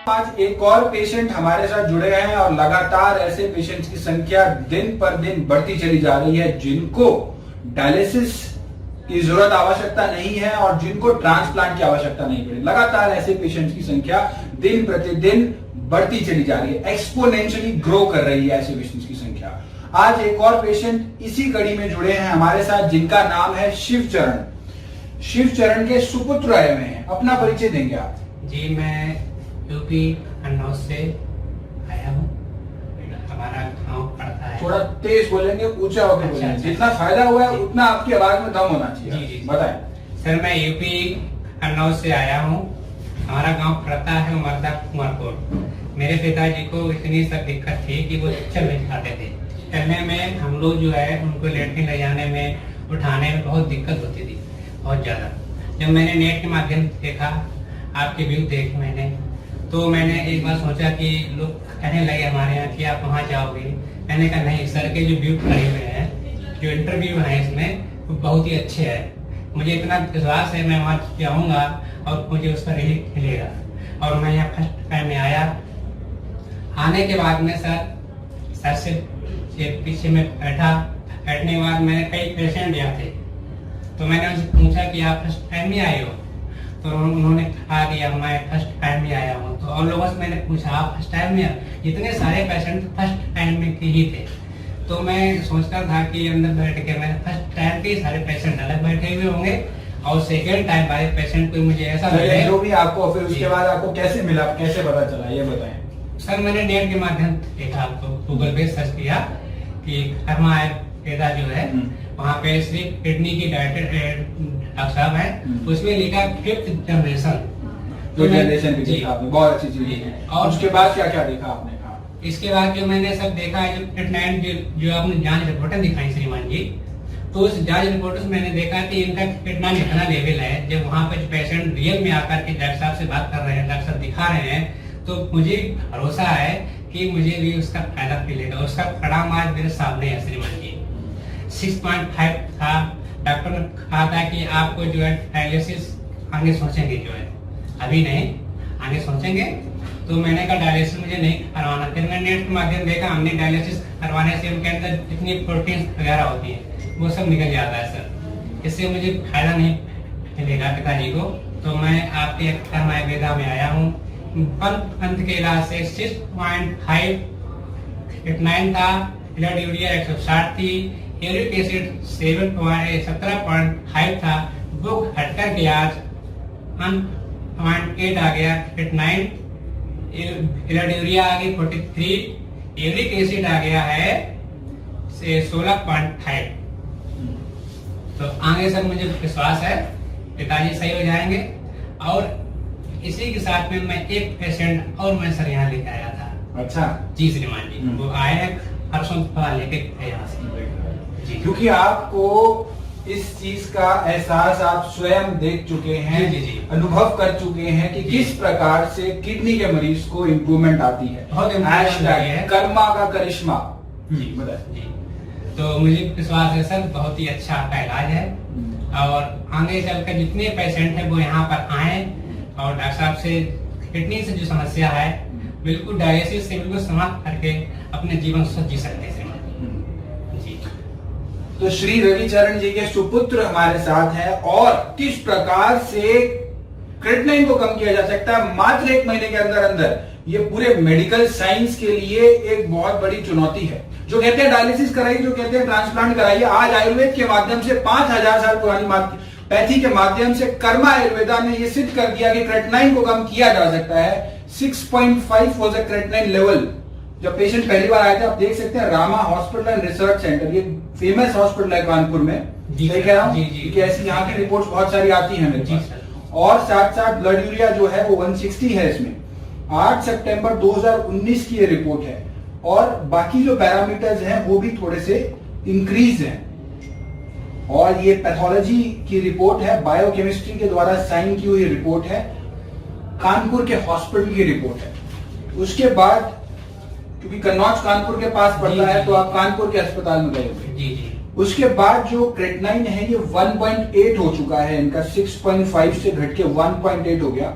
आज एक और पेशेंट हमारे साथ जुड़े हैं और लगातार ऐसे पेशेंट्स की संख्या दिन पर दिन बढ़ती चली जा रही है जिनको डायलिसिस की जरूरत आवश्यकता नहीं है और जिनको ट्रांसप्लांट की आवश्यकता नहीं पड़े। लगातार ऐसे पेशेंट्स की संख्या दिन प्रतिदिन बढ़ती चली जा रही है, एक्सपोनेंशियली ग्रो कर रही है ऐसे पेशेंट्स की संख्या। आज एक और पेशेंट इसी कड़ी में जुड़े हैं हमारे साथ जिनका नाम है शिवचरण। शिवचरण के सुपुत्र आए हुए हैं, अपना परिचय देंगे आप? जी, मैं यूपी अन्नौर से आया हूँ। हमारा गांव पड़ता है। थोड़ा तेज बोलेंगे, ऊंचा होकर बोलेंगे। जितना फायदा हुआ है उतना आपकी आवाज में दम होना चाहिए। जी जी बताएं सर, मैं यूपी अन्नौर से आया हूँ। हमारा गांव पड़ता है मर्दा कुमारपुर। मेरे पिताजी को इतनी सब दिक्कत थी कि वो चल नहीं पाते थे। चलने में हम लोग जो है उनको लेटरिन ले जाने में, उठाने में बहुत दिक्कत होती थी, बहुत ज्यादा। जब मैंने नेट के माध्यम से देखा, आपके व्यू देखे मैंने, तो मैंने एक बार सोचा कि लोग कहने लगे हमारे यहाँ कि आप वहाँ जाओगे। मैंने कहा नहीं, सर के जो व्यू पड़े हुए हैं, जो इंटरव्यू है इसमें, वो बहुत ही अच्छे हैं। मुझे इतना विश्वास है मैं वहाँ जाऊँगा और मुझे उसका रिलीफ मिलेगा। और मैं यहाँ फर्स्ट टाइम में आया। आने के बाद में सर से पीछे में बैठने के बाद मैंने कई पेशेंट यहाँ थे, तो मैंने उनसे पूछा कि आप फर्स्ट टाइम में आए हो? तो उन्होंने कहा कि मैं फर्स्ट टाइम में आया हूँ। तो और लोगों से मैंने पूछा आप फर्स्ट टाइम में आए? इतने सारे पेशेंट फर्स्ट टाइम में के ही थे। तो मैं सोचता था कि अंदर बैठ के मैं फर्स्ट टाइम के सारे पेशेंट अलग बैठे हुए होंगे और सेकेंड टाइम वाले पेशेंट को मुझे ऐसा लगे जो भी आपको, फिर उसके बाद आपको कैसे मिला, कैसे पता चला, ये बताएं। सर, मैंने नेट के माध्यम से देखा, आपको गूगल पे सर्च किया कि कर्मा आयुर्वेदा जो है वहाँ पे सिर्फ किडनी की डॉक्टर साहब है, उसमें लिखा 5th जनरेशन। तो जनरेशन भी देखा आपने, बहुत अच्छी चीज है। और उसके बाद क्या क्या देखा आपने? इसके बाद जो मैंने सब देखा है, जो ट्रीटमेंट जो आपने जांच रिपोर्टें दिखाई श्रीमान जी, तो उस जांच रिपोर्ट में मैंने देखा कि इनका कितना इतना लेवल है। जब वहाँ पे पेशेंट रियल में आकर के डॉक्टर साहब से बात कर रहे हैं, डॉक्टर साहब दिखा रहे हैं, तो मुझे भरोसा है कि मुझे भी उसका फायदा मिलेगा। उसका परिणाम आज मेरे सामने है श्रीमान जी। 6.5 था। डॉक्टर ने कहा था कि आपको जो है डायलिसिस आगे सोचेंगे, जो है अभी नहीं, आगे सोचेंगे। तो मैंने कहा डायलिसिस मुझे नहीं करवाना। फिर मैंने नेट के माध्यम देखा, हमने डायलिसिस करवाने से उनके अंदर जितनी प्रोटीन वगैरह होती है वो सब निकल जाता है सर। इससे मुझे फायदा नहीं मिलेगा पिताजी को। तो मैं आपके कर्मा आयुर्वेदा में आया हूँ। पंथ के इलाज से 6.5 9 था, ब्लड यूरिया 160 थी, यूरिक एसिड 17.5 था। वो घटकर के आज 1.8 आ गया, 9, ब्लड यूरिया आ गई 43, यूरिक एसिड आ गया है 16.5। तो आगे सर मुझे विश्वास है पिताजी सही हो जाएंगे। और इसी के साथ में मैं एक पेशेंट और मैं सर यहाँ लेके आया था। अच्छा जी श्रीमान जी, वो आए हैं परसों लेके यहाँ से जी। क्योंकि आपको इस चीज का एहसास आप स्वयं देख चुके हैं, जी, जी। अनुभव कर चुके हैं कि किस प्रकार से किडनी के मरीज को इम्प्रूवमेंट आती है। बहुत कर्मा का करिश्मा जी, बताएं। जी, तो मुझे विश्वास है सर, बहुत ही अच्छा आपका इलाज है। और आगे चलकर जितने पेशेंट हैं वो यहाँ पर आए और डॉक्टर साहब से किडनी से जो समस्या है बिल्कुल डायलिसिस से बिल्कुल समाप्त करके अपने जीवन स्वस्थ जी सकते हैं जी। तो श्री रविचरण जी के सुपुत्र हमारे साथ हैं और किस प्रकार से क्रिएटिनिन को कम किया जा सकता है मात्र 1 महीने के अंदर अंदर, ये पूरे मेडिकल साइंस के लिए एक बहुत बड़ी चुनौती है। जो कहते हैं डायलिसिस कराइए, जो कहते हैं ट्रांसप्लांट कराइए, आज आयुर्वेद के माध्यम से 5000 साल पुरानी पैथी के माध्यम से कर्मा आयुर्वेदा ने यह सिद्ध कर दिया कि क्रिएटिनिन को कम किया जा सकता है। 6.5 वाज द क्रिएटिनिन लेवल। जब पेशेंट पहली बार आए थे, आप देख सकते हैं Rama hospital and research centre, ये फेमस हॉस्पिटल है कानपुर में, सही कह रहा हूं? क्योंकि ऐसी यहाँ की रिपोर्ट्स बहुत सारी आती हैं मेरे पास। और साथ साथ ब्लड यूरिया जो है वो 160 है इसमें। 8 सितंबर 2019 की ये रिपोर्ट है। और बाकी जो पैरामीटर्स हैं वो भी थोड़े से इंक्रीज हैं। और ये पैथोलॉजी की रिपोर्ट है, बायोकेमिस्ट्री के द्वारा साइन की हुई रिपोर्ट है, कानपुर के हॉस्पिटल की रिपोर्ट है। उसके बाद क्योंकि कन्नौज कानपुर के पास पड़ता है, तो आप कानपुर के अस्पताल में गए हुए। उसके बाद जो क्रिएटिनिन है ये 1.8 हो चुका है इनका, 6.5 से घट के 1.8 हो गया।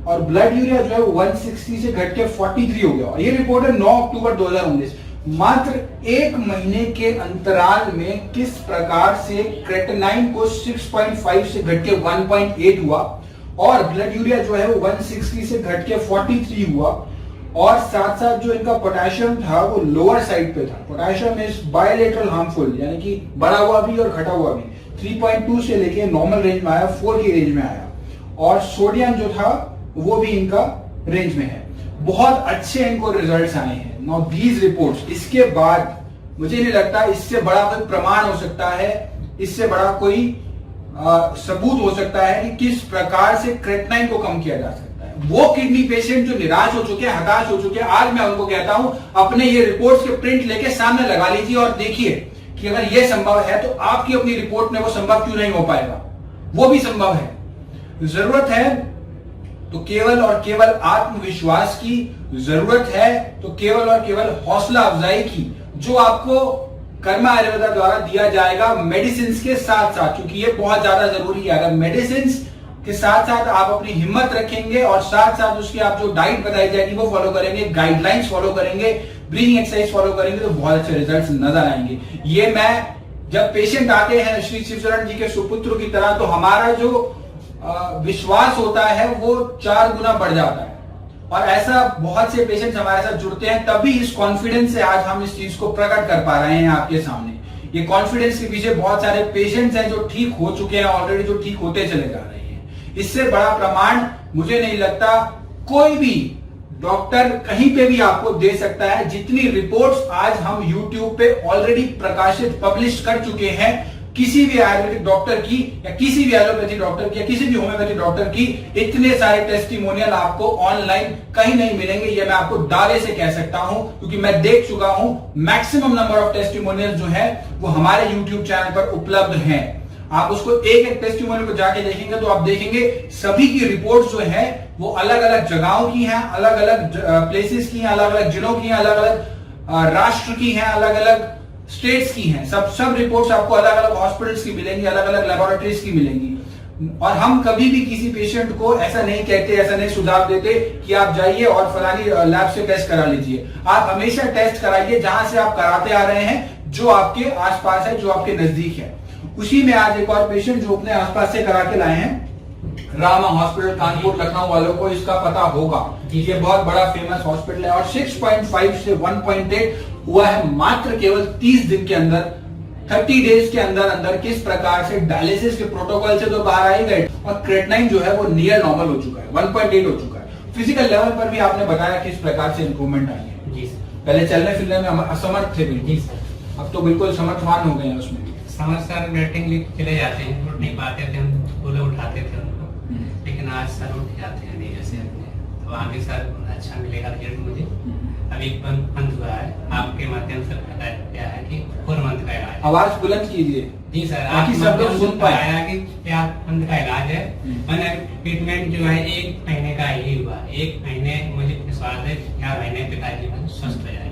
और ब्लड यूरिया जो है वो 160 से घट के 43 हो गया। और ये रिपोर्ट है 9 अक्टूबर 2019। मात्र एक महीने के अंतराल में किस प्रकार से क्रेटिनाइन को 6.5 से घट के 1.8 हुआ और ब्लड यूरिया जो है वो 160 से घट के 43 हुआ। और साथ साथ जो इनका पोटेशियम था वो लोअर साइड पे था। पोटेशियम इज बायलेटरल हार्मफुल, यानी कि बढ़ा हुआ भी और घटा हुआ भी। 3.2 से लेके नॉर्मल रेंज में आया, 4 की रेंज में आया। और सोडियम जो था वो भी इनका रेंज में है। बहुत अच्छे इनको रिजल्ट्स आए हैं। नाउ दीज रिपोर्ट्स, इसके बाद मुझे नहीं लगता इससे बड़ा कोई प्रमाण हो सकता है, इससे बड़ा कोई सबूत हो सकता है कि किस प्रकार से क्रेटिनाइन को कम किया जा सकता है। वो किडनी पेशेंट जो निराश हो चुके हैं, हताश हो चुके हैं, आज मैं उनको कहता हूं अपने ये रिपोर्ट्स के प्रिंट लेके सामने लगा लीजिए और देखिए कि अगर ये संभव है तो आपकी अपनी रिपोर्ट में वो संभव क्यों नहीं हो पाएगा। वो भी संभव है। जरूरत है तो केवल और केवल आत्मविश्वास की, जरूरत है तो केवल और केवल हौसला अफजाई की, जो आपको कर्मा आयुर्वेदा द्वारा दिया जाएगा मेडिसिन के साथ साथ, क्योंकि ये बहुत ज्यादा जरूरी है। अगर मेडिसिन के साथ साथ आप अपनी हिम्मत रखेंगे और साथ साथ उसकी आप जो डाइट बताई जाएगी वो फॉलो करेंगे, गाइडलाइंस फॉलो करेंगे, ब्रीदिंग एक्सरसाइज फॉलो करेंगे, तो बहुत अच्छे रिजल्ट्स नजर आएंगे। ये मैं जब पेशेंट आते हैं श्री शिवचरण जी के सुपुत्र की तरह, तो हमारा जो विश्वास होता है वो 4 गुना बढ़ जाता है। और ऐसा बहुत से पेशेंट्स हमारे साथ जुड़ते हैं, तभी इस कॉन्फिडेंस से आज हम इस चीज को प्रकट कर पा रहे हैं आपके सामने। ये कॉन्फिडेंस के पीछे बहुत सारे पेशेंट्स हैं जो ठीक हो चुके हैं ऑलरेडी, जो ठीक होते चले जा रहे हैं। इससे बड़ा प्रमाण मुझे नहीं लगता कोई भी डॉक्टर कहीं पे भी आपको दे सकता है। जितनी रिपोर्ट्स आज हम YouTube पे ऑलरेडी प्रकाशित पब्लिश कर चुके हैं, किसी भी आयुर्वेदिक डॉक्टर की या किसी भी एलोपैथी डॉक्टर की या किसी भी होम्योपैथी डॉक्टर की, इतने सारे टेस्टिमोनियल आपको ऑनलाइन कहीं नहीं मिलेंगे। ये मैं आपको दावे से कह सकता हूं, क्योंकि मैं देख चुका हूं। मैक्सिमम नंबर ऑफ टेस्टिमोनियल जो है वो हमारे यूट्यूब चैनल पर उपलब्ध हैं। आप उसको एक एक टेस्टिमोनियल को जाके देखेंगे तो आप देखेंगे सभी की रिपोर्ट जो है वो अलग अलग जगहों की हैं, अलग अलग प्लेसेस की हैं, अलग अलग जिलों की हैं, अलग अलग राष्ट्र की हैं, अलग अलग स्टेट्स की हैं। सब रिपोर्ट्स आपको अलग अलग हॉस्पिटल्स की मिलेंगी, अलग अलग लेबोरेटरीज की मिलेंगी। और हम कभी भी किसी पेशेंट को ऐसा नहीं कहते, ऐसा नहीं सुझाव देते कि आप जाइए और फलानी लैब से टेस्ट करा लीजिए। आप हमेशा टेस्ट कराइए जहां से आप कराते आ रहे हैं, जो आपके आसपास है, जो आपके नजदीक है। उसी में आज एक और पेशेंट जो अपने आसपास से करा के लाए हैं, रामा हॉस्पिटल कानपुर लखनऊ वालों को इसका पता होगा। ये बहुत बड़ा फेमस हॉस्पिटल है और 6.5 से 1.8 हुआ है मात्र केवल 30 दिन के अंदर, 30 डेज के अंदर अंदर। किस प्रकार से डायलिसिस के प्रोटोकॉल से तो बाहर आई गए और क्रेटिनाइन जो है वो नियर नॉर्मल हो चुका है, 1.8 हो चुका है। फिजिकल लेवल पर भी आपने बताया किस प्रकार से इंप्रूवमेंट आई है। जी सर। पहले चलने फिरने में हम असमर्थ थे बिल्कुल, जी सर। अब तो बिल्कुल समर्थवान हो गए हैं उसमें। समझ सर वेटिंग लिस्ट चले जाते हैं, उठ नहीं पाते थे, हम बोले उठाते थे उनको, लेकिन आज सर उठ जाते हैं धीरे से अपने। तो आगे सर अच्छा मिलेगा रिजल्ट मुझे। अभी बंद हुआ है, आपके माध्यम से पता क्या है कि 4 मंथ का इलाज। आवाज बुलंद कीजिए। जी सर, ताकि सब लोग सुन पाए कि क्या 4 मंथ का इलाज है। मैंने ट्रीटमेंट जो है 1 महीने का ही हुआ। 1 महीने मुझे विश्वास है 4 महीने पिताजी स्वस्थ हो जाएंगे।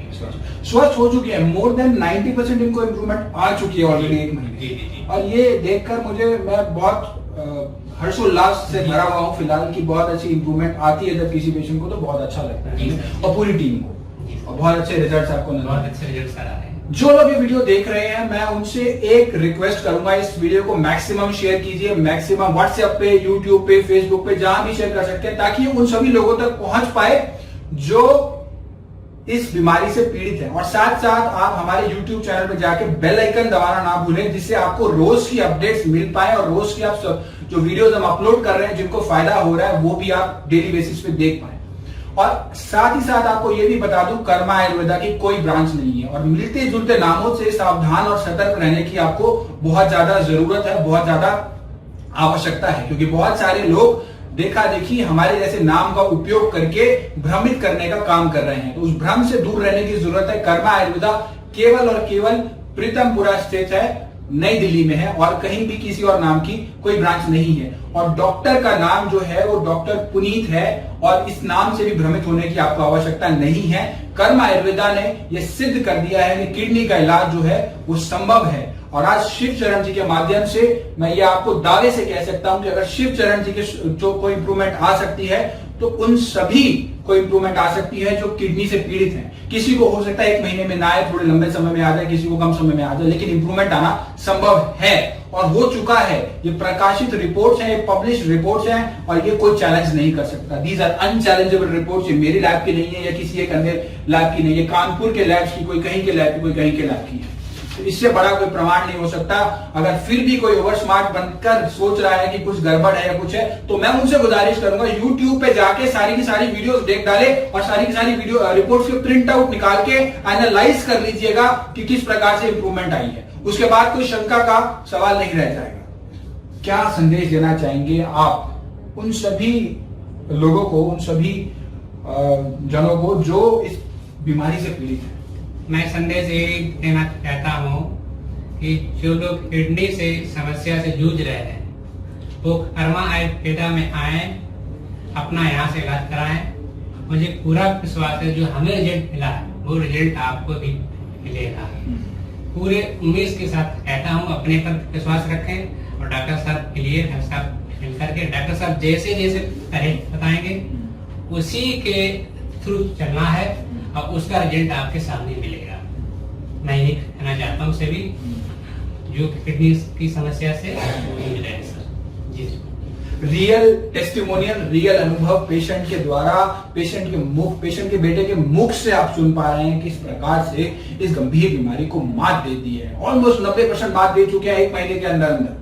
स्वस्थ हो चुकी है, मोर देन 90% इनको इम्प्रूवमेंट आ चुकी है ऑलरेडी 1 महीने। जी। और ये देखकर मैं बहुत हर्षोल्लास से भरा हुआ हूँ फिलहाल कि बहुत अच्छी इंप्रूवमेंट आती है जब किसी पेशेंट को, तो बहुत अच्छा लगता है और पूरी टीम को। और बहुत अच्छे रिजल्ट्स आपको नजर, बहुत अच्छे रिजल्ट्स आ रहे हैं। जो लोग ये वीडियो देख रहे हैं, मैं उनसे एक रिक्वेस्ट करूंगा, इस वीडियो को मैक्सिमम शेयर कीजिए, मैक्सिमम व्हाट्सएप पे, यूट्यूब पे, फेसबुक पे, जहां भी शेयर कर सकते हैं, ताकि उन सभी लोगों तक पहुंच पाए जो इस बीमारी से पीड़ित है। और साथ साथ आप हमारे YouTube चैनल पर जाके बेल आइकन दबाना ना भूलें, जिससे आपको रोज की अपडेट्स मिल पाए और रोज की आप जो वीडियोस हम अपलोड कर रहे हैं जिनको फायदा हो रहा है वो भी आप डेली बेसिस पे देख पाए। और साथ ही साथ आपको ये भी बता दूं, कर्मा आयुर्वेदा की कोई ब्रांच नहीं है और मिलते जुलते नामों से सावधान और सतर्क रहने की आपको बहुत ज्यादा जरूरत है, बहुत ज्यादा आवश्यकता है। क्योंकि बहुत सारे लोग देखा देखी हमारे जैसे नाम का उपयोग करके भ्रमित करने का काम कर रहे हैं, तो उस भ्रम से दूर रहने की जरूरत है। कर्मा आयुर्वेदा केवल और केवल प्रीतमपुरा स्थित है, नई दिल्ली में है और कहीं भी किसी और नाम की कोई ब्रांच नहीं है। और डॉक्टर का नाम जो है वो डॉक्टर पुनीत है और इस नाम से भी भ्रमित होने की आपको आवश्यकता नहीं है। कर्मा आयुर्वेदा ने यह सिद्ध कर दिया है कि किडनी का इलाज जो है वो संभव है। और आज शिव चरण जी के माध्यम से मैं ये आपको दावे से कह सकता हूं कि अगर शिव चरण जी के जो कोई इंप्रूवमेंट आ सकती है तो उन सभी को इंप्रूवमेंट आ सकती है जो किडनी से पीड़ित हैं। किसी को हो सकता है 1 महीने में ना आए, थोड़े लंबे समय में आ जाए, किसी को कम समय में आ जाए, लेकिन इंप्रूवमेंट आना संभव है और हो चुका है। ये प्रकाशित रिपोर्ट्स हैं, ये पब्लिश रिपोर्ट्स हैं और ये कोई चैलेंज नहीं कर सकता। These are unchallengeable reports. ये मेरी लैब की नहीं है या किसी एक अन्य लैब की नहीं है, कानपुर के लैब की, कोई कहीं के लैब की, कोई कहीं के लैब की है। तो इससे बड़ा कोई प्रमाण नहीं हो सकता। अगर फिर भी कोई ओवर स्मार्ट बनकर सोच रहा है कि कुछ गड़बड़ है या कुछ है, तो मैं उनसे गुजारिश करूंगा YouTube पे जाके सारी की सारी वीडियोस देख डाले और सारी की सारी वीडियो रिपोर्ट्स के प्रिंट आउट निकाल के एनालाइज कर लीजिएगा कि किस प्रकार से इंप्रूवमेंट आई है। उसके बाद कोई शंका का सवाल नहीं रह जाएगा। क्या संदेश देना चाहेंगे आप उन सभी लोगों को, उन सभी जनों को जो इस बीमारी से पीड़ित है? मैं संदेश ये देना चाहता हूँ कि जो लोग किडनी से समस्या से जूझ रहे हैं वो कर्मा आयुर्वेदा में आए, अपना यहाँ से इलाज कराएं। मुझे पूरा विश्वास है जो हमें रिजल्ट मिला है वो रिजल्ट आपको भी मिलेगा। पूरे उम्मीद के साथ कहता हूँ अपने पर विश्वास रखें और डॉक्टर साहब के लिए मिलकर के डॉक्टर साहब जैसे जैसे बताएंगे उसी के थ्रू चलना है और उसका रिजल्ट आपके सामने मिलेगा। मैं ये कहना चाहता हूँ सभी जो किडनी की समस्या से जूझ रहे हैं सर। जी रियल टेस्टिमोनियल, रियल अनुभव पेशेंट के द्वारा, पेशेंट के मुख, पेशेंट के बेटे के मुख से आप सुन पा रहे हैं किस प्रकार से इस गंभीर बीमारी को मात दे दी है। ऑलमोस्ट 90% मात दे चुके हैं 1 महीने के अंदर अंदर।